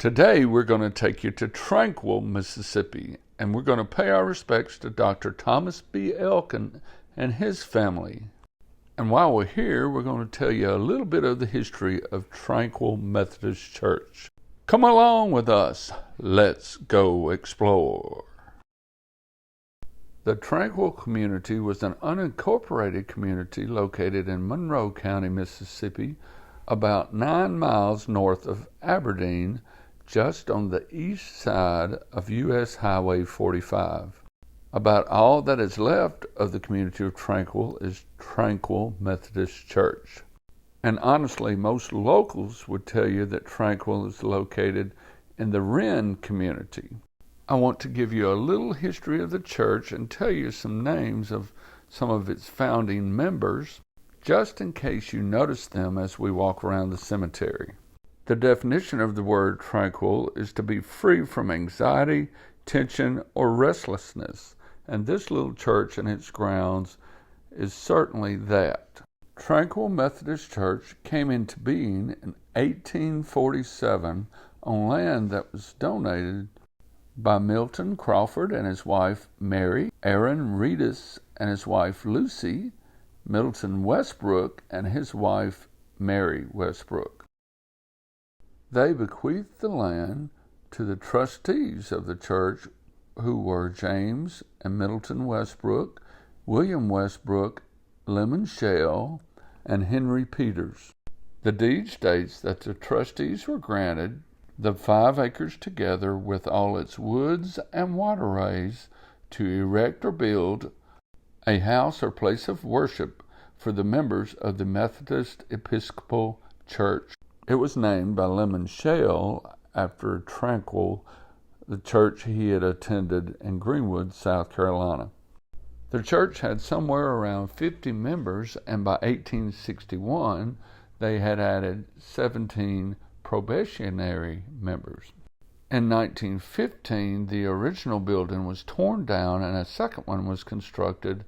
Today we're going to take you to Tranquil, Mississippi, and we're going to pay our respects to Dr. Thomas B. Elkin and his family. And while we're here, we're going to tell you a little bit of the history of Tranquil Methodist Church. Come along with us. Let's go explore. The Tranquil community was an unincorporated community located in Monroe County, Mississippi, about 9 miles north of Aberdeen, just on the east side of U.S. Highway 45. About all that is left of the community of Tranquil is Tranquil Methodist Church. And honestly, most locals would tell you that Tranquil is located in the Wren community. I want to give you a little history of the church and tell you some names of some of its founding members, just in case you notice them as we walk around the cemetery. The definition of the word tranquil is to be free from anxiety, tension, or restlessness, and this little church and its grounds is certainly that. Tranquil Methodist Church came into being in 1847 on land that was donated by Milton Crawford and his wife Mary, Aaron Reedus and his wife Lucy, Middleton Westbrook and his wife Mary Westbrook. They bequeathed the land to the trustees of the church, who were James and Middleton Westbrook, William Westbrook, Lemon Shell, and Henry Peters. The deed states that the trustees were granted the 5 acres together with all its woods and waterways to erect or build a house or place of worship for the members of the Methodist Episcopal Church. It was named by Lemon Shell after Tranquil, the church he had attended in Greenwood, South Carolina. The church had somewhere around 50 members, and by 1861 they had added 17 probationary members. In 1915, the original building was torn down and a second one was constructed,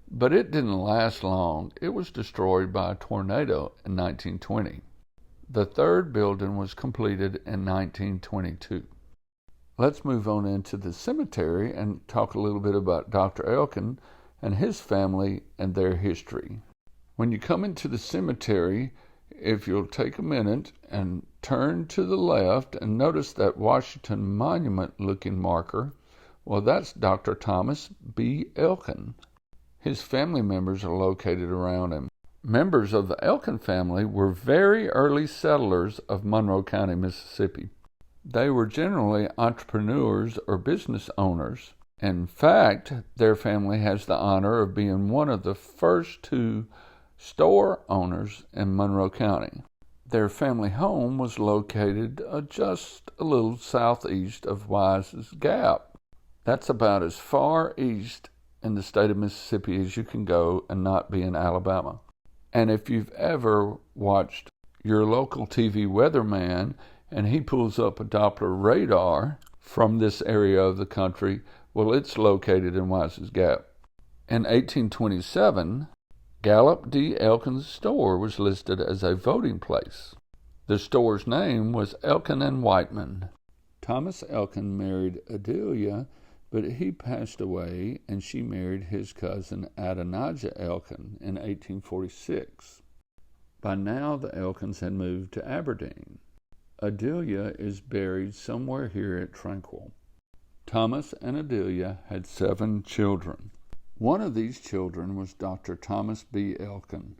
but it didn't last long. It was destroyed by a tornado in 1920. The third building was completed in 1922. Let's move on into the cemetery and talk a little bit about Dr. Elkin and his family and their history. When you come into the cemetery, if you'll take a minute and turn to the left and notice that Washington Monument-looking marker, well, that's Dr. Thomas B. Elkin. His family members are located around him. Members of the Elkin family were very early settlers of Monroe County, Mississippi. They were generally entrepreneurs or business owners. In fact, their family has the honor of being one of the first 2 store owners in Monroe County. Their family home was located just a little southeast of Wise's Gap. That's about as far east in the state of Mississippi as you can go and not be in Alabama. And if you've ever watched your local TV weatherman and he pulls up a Doppler radar from this area of the country, well, it's located in Wise's Gap. In 1827, Gallup D. Elkin's store was listed as a voting place. The store's name was Elkin and Whiteman. Thomas Elkin married Adelia, but he passed away and she married his cousin Adonijah Elkin in 1846. By now the Elkins had moved to Aberdeen. Adelia is buried somewhere here at Tranquil. Thomas and Adelia had 7 children. One of these children was Dr. Thomas B. Elkin.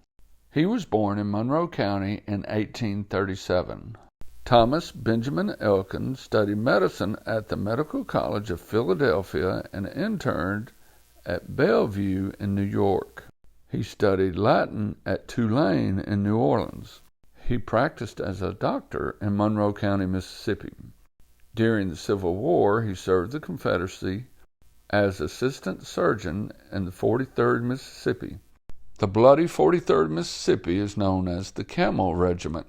He was born in Monroe County in 1837. Thomas Benjamin Elkin studied medicine at the Medical College of Philadelphia and interned at Bellevue in New York. He studied Latin at Tulane in New Orleans. He practiced as a doctor in Monroe County, Mississippi. During the Civil War, he served the Confederacy as assistant surgeon in the 43rd Mississippi. The bloody 43rd Mississippi is known as the Camel Regiment.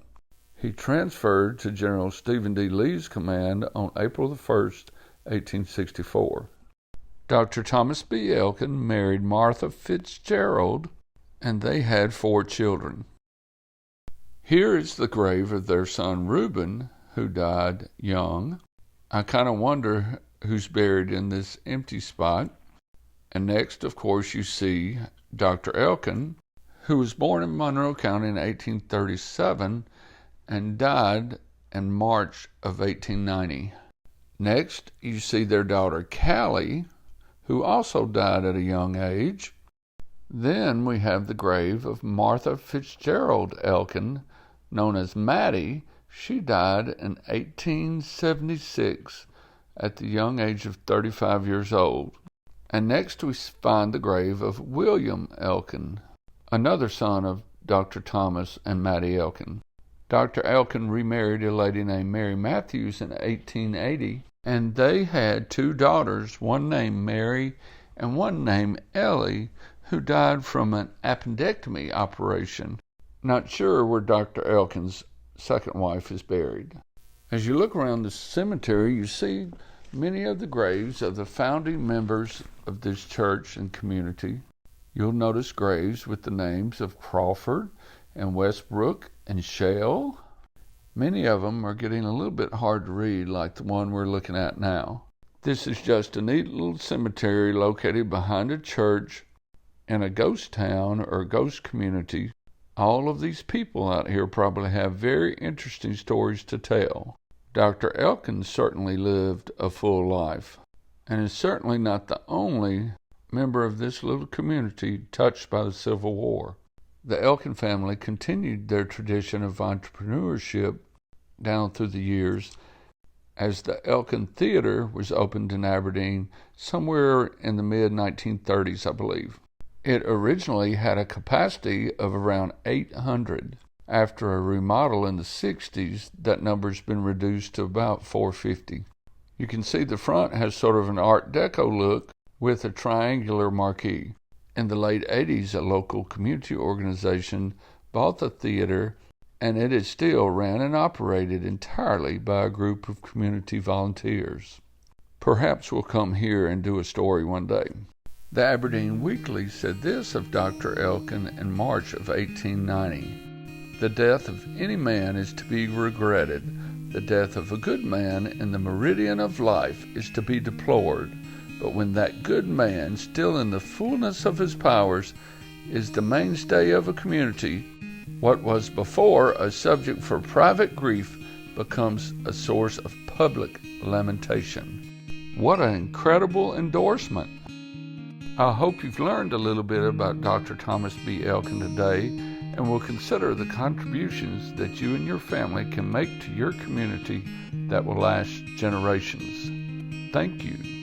He transferred to General Stephen D. Lee's command on April 1, 1864. Dr. Thomas B. Elkin married Martha Fitzgerald, and they had 4 children. Here is the grave of their son Reuben, who died young. I kind of wonder who's buried in this empty spot. And next, of course, you see Dr. Elkin, who was born in Monroe County in 1837 and died in March of 1890. Next, you see their daughter Callie, who also died at a young age. Then we have the grave of Martha Fitzgerald Elkin, known as Mattie. She died in 1876 at the young age of 35 years old. And next we find the grave of William Elkin, another son of Dr. Thomas and Mattie Elkin. Dr. Elkin remarried a lady named Mary Matthews in 1880, and they had two daughters, one named Mary and one named Ellie, who died from an appendectomy operation. Not sure where Dr. Elkin's second wife is buried. As you look around the cemetery, you see many of the graves of the founding members of this church and community. You'll notice graves with the names of Crawford and Westbrook and Shell. Many of them are getting a little bit hard to read, like the one we're looking at now. This is just a neat little cemetery located behind a church in a ghost town or ghost community. All of these people out here probably have very interesting stories to tell. Dr. Elkin certainly lived a full life, and is certainly not the only member of this little community touched by the Civil War. The Elkin family continued their tradition of entrepreneurship down through the years, as the Elkin Theater was opened in Aberdeen somewhere in the mid-1930s, I believe. It originally had a capacity of around 800. After a remodel in the 60s, that number's been reduced to about 450. You can see the front has sort of an Art Deco look with a triangular marquee. In the late 80s, a local community organization bought the theater, and it is still ran and operated entirely by a group of community volunteers. Perhaps we'll come here and do a story one day. The Aberdeen Weekly said this of Dr. Elkin in March of 1890. The death of any man is to be regretted. The death of a good man in the meridian of life is to be deplored. But when that good man, still in the fullness of his powers, is the mainstay of a community, what was before a subject for private grief becomes a source of public lamentation. What an incredible endorsement. I hope you've learned a little bit about Dr. Thomas B. Elkin today, and will consider the contributions that you and your family can make to your community that will last generations. Thank you.